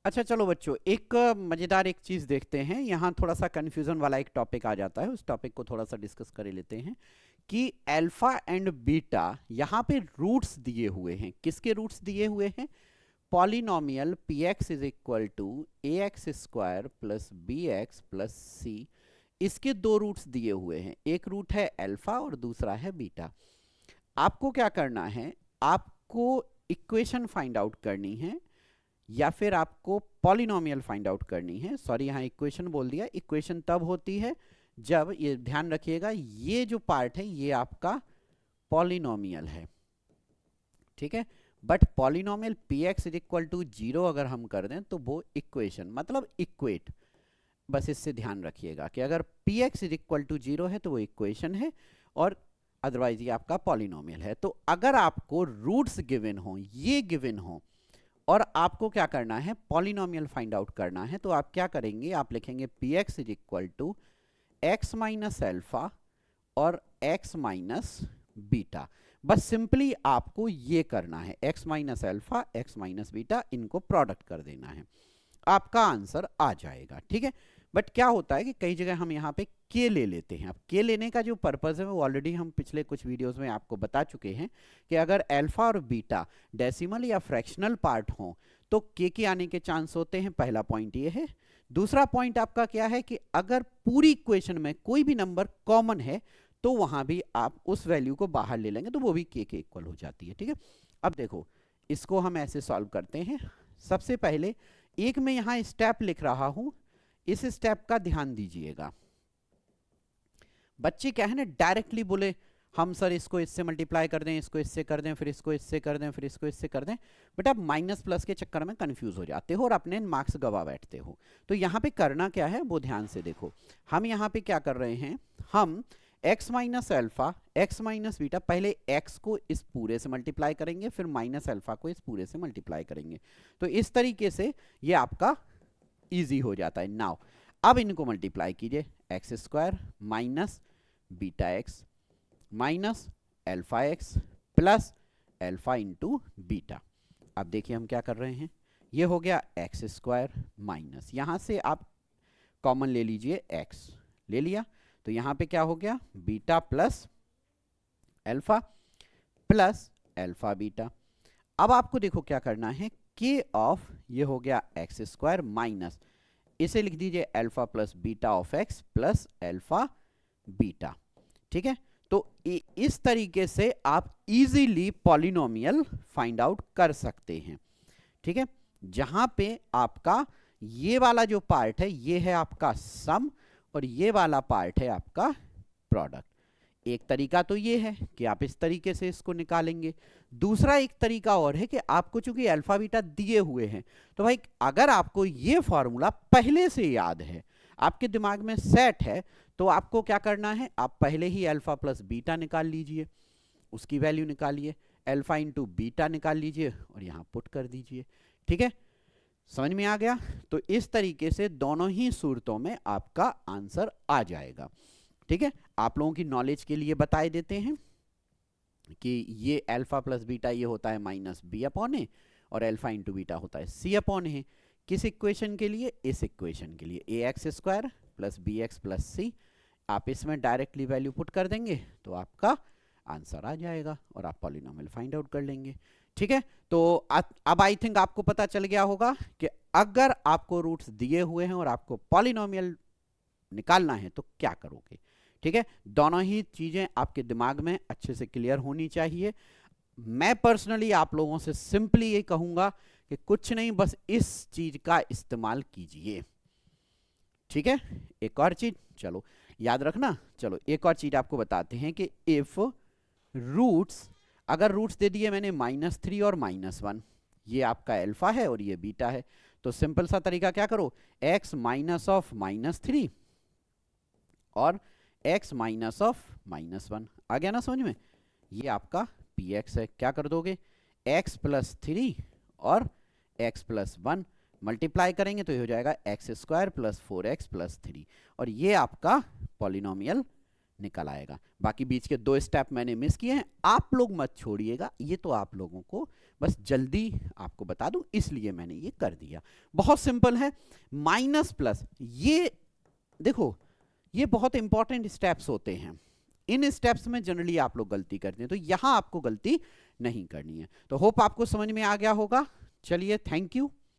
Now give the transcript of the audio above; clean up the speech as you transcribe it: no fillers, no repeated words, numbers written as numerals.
अच्छा चलो बच्चों, एक मजेदार एक चीज देखते हैं। यहाँ थोड़ा सा कंफ्यूजन वाला एक टॉपिक आ जाता है, उस टॉपिक को थोड़ा सा डिस्कस कर लेते हैं कि अल्फा एंड बीटा यहाँ पे रूट्स दिए हुए हैं। किसके रूट्स दिए हुए हैं? Polynomial P x is equal to A X square plus B X plus C. इसके दो रूट्स दिए हुए हैं, एक रूट है अल्फा और दूसरा है बीटा। आपको क्या करना है? आपको इक्वेशन फाइंड आउट करनी है या फिर आपको पॉलिनोमियल फाइंड आउट करनी है। सॉरी, यहाँ इक्वेशन बोल दिया। इक्वेशन तब होती है जब, ये ध्यान रखिएगा, ये जो पार्ट है ये आपका पॉलिनोमियल है, ठीक है। But polynomial P x is equal to 0 अगर हम कर दें तो वो इक्वेशन मतलब इक्वेट। बस इससे ध्यान रखिएगा कि अगर P x is equal to 0 है तो वो इक्वेशन है, और अदरवाइज ये आपका पॉलिनोमियल है। तो अगर आपको रूट्स गिवन हो, ये गिवन हो, और आपको क्या करना है? पॉलिनोमियल फाइंड आउट करना है, तो आप क्या करेंगे? आप लिखेंगे P x is equal to x minus alpha और एक्स माइनस बीटा। बस सिंपली आपको ये करना है, x minus alpha x minus beta, इनको प्रोडक्ट कर देना है, आपका आंसर आ जाएगा, ठीक है। बट क्या होता है कि कई जगह हम यहाँ पे के ले लेते हैं। अब के लेने का जो पर्पज है वो ऑलरेडी हम पिछले कुछ वीडियोस में आपको बता चुके हैं कि अगर अल्फा और बीटा डेसिमल या फ्रैक्शनल पार्ट हो तो के आने के चांस होते हैं। पहला पॉइंट ये है। दूसरा पॉइंट आपका क्या है कि अगर पूरी इक्वेशन में कोई भी नंबर कॉमन है तो वहां भी आप उस वैल्यू को बाहर ले लेंगे तो वो भी के इक्वल हो जाती है, ठीक है। अब देखो, इसको हम ऐसे सॉल्व करते हैं। सबसे पहले एक मैं यहां स्टेप लिख रहा हूं, इस स्टेप का ध्यान दीजिएगा। बच्चे क्या है ना, डायरेक्टली बोले हम सर इसको इससे मल्टीप्लाई कर दें, इसको इससे कर दें, फिर इसको इससे कर दें, फिर इसको इससे कर दें। बट आप माइनस प्लस के चक्कर में कंफ्यूज हो जाते हो और अपने मार्क्स गवा बैठते हो। तो यहाँ पे करना क्या है वो ध्यान से देखो। हम यहाँ पे क्या कर रहे हैं? हम x minus alpha x minus beta, पहले x को इस पूरे से मल्टीप्लाई करेंगे, फिर माइनस एल्फा को इस पूरे से मल्टीप्लाई करेंगे। तो इस तरीके से ये आपका इजी हो जाता है। नाउ अब इनको मल्टीप्लाई कीजिए, x square minus beta x minus alpha x plus alpha into beta. अब देखिए हम क्या कर रहे हैं, ये हो गया एक्स स्क्वायर माइनस, यहां से आप कॉमन ले लीजिए, एक्स ले लिया तो यहां पे क्या हो गया? Beta plus alpha plus alpha beta. अब आपको देखो क्या करना है, के ऑफ ये हो गया एक्स स्क्वायर माइनस, इसे लिख दीजिए alpha plus beta of x plus alpha beta, ठीक है। तो इस तरीके से आप इजीली पॉलिनोमियल फाइंड आउट कर सकते हैं, ठीक है। जहां पे आपका ये वाला जो पार्ट है ये है आपका सम और ये वाला पार्ट है आपका प्रोडक्ट। एक तरीका तो ये है कि आप इस तरीके से इसको निकालेंगे। दूसरा एक तरीका और है कि आपको चूंकि अल्फा बीटा दिए हुए हैं तो भाई अगर आपको ये फॉर्मूला पहले से याद है, आपके दिमाग में सेट है, तो आपको क्या करना है? आप पहले ही अल्फा प्लस बीटा निकाल लीजिए, उसकी वैल्यू निकालिए, अल्फा इंटू बीटा निकाल लीजिए और यहां पुट कर दीजिए, ठीक है। समझ में आ गया? तो इस तरीके से दोनों ही सूरतों में आपका आंसर आ जाएगा, ठीक है। आप लोगों की नॉलेज के लिए बताए देते हैं कि ये अल्फा प्लस बीटा ये होता है माइनस बी अपॉन ए और अल्फा इंटू बीटा होता है सी अपॉन ए। किस इक्वेशन के लिए? इस इक्वेशन के लिए, A X square plus B X plus C. आप इसमें डायरेक्टली वैल्यू पुट कर देंगे तो आपका आंसर आ जाएगा और आप पॉलिनोमियल फाइंड आउट कर लेंगे, ठीक है। तो अब आई थिंक आपको पता चल गया होगा कि अगर आपको रूट्स दिए हुए हैं और आपको पॉलिनोमियल निकालना है तो क्या करोगे, ठीक है। दोनों ही चीजें आपके दिमाग में अच्छे से क्लियर होनी चाहिए। मैं पर्सनली आप लोगों से सिंपली ये कहूंगा कि कुछ नहीं, बस इस चीज का इस्तेमाल कीजिए, ठीक है। एक और चीज चलो याद रखना, चलो एक और चीज आपको बताते हैं कि इफ रूट्स, अगर रूट्स दे दिए मैंने -3 और -1, ये आपका अल्फा है और ये बीटा है, तो सिंपल सा तरीका क्या करो, x माइनस ऑफ -3 और x माइनस ऑफ -1। आ गया ना समझ में? ये आपका px है। क्या कर दोगे? x प्लस 3 और x प्लस 1 मल्टीप्लाई करेंगे तो ये हो जाएगा x square plus 4x plus 3 और ये आपका पॉलिनोमियल निकल आएगा। बाकी बीच के दो स्टेप मैंने मिस किए हैं, आप लोग मत छोड़िएगा, ये तो आप लोगों को बस जल्दी आपको बता दूं इसलिए मैंने ये कर दिया। बहुत सिंपल है। माइनस प्लस, ये देखो ये बहुत इंपॉर्टेंट स्टेप्स होते हैं, इन स्टेप्स में जनरली आप लोग गलती करते हैं, तो यहां आपको गलती नहीं करनी है। तो होप आपको समझ में आ गया होगा। चलिए, थैंक यू।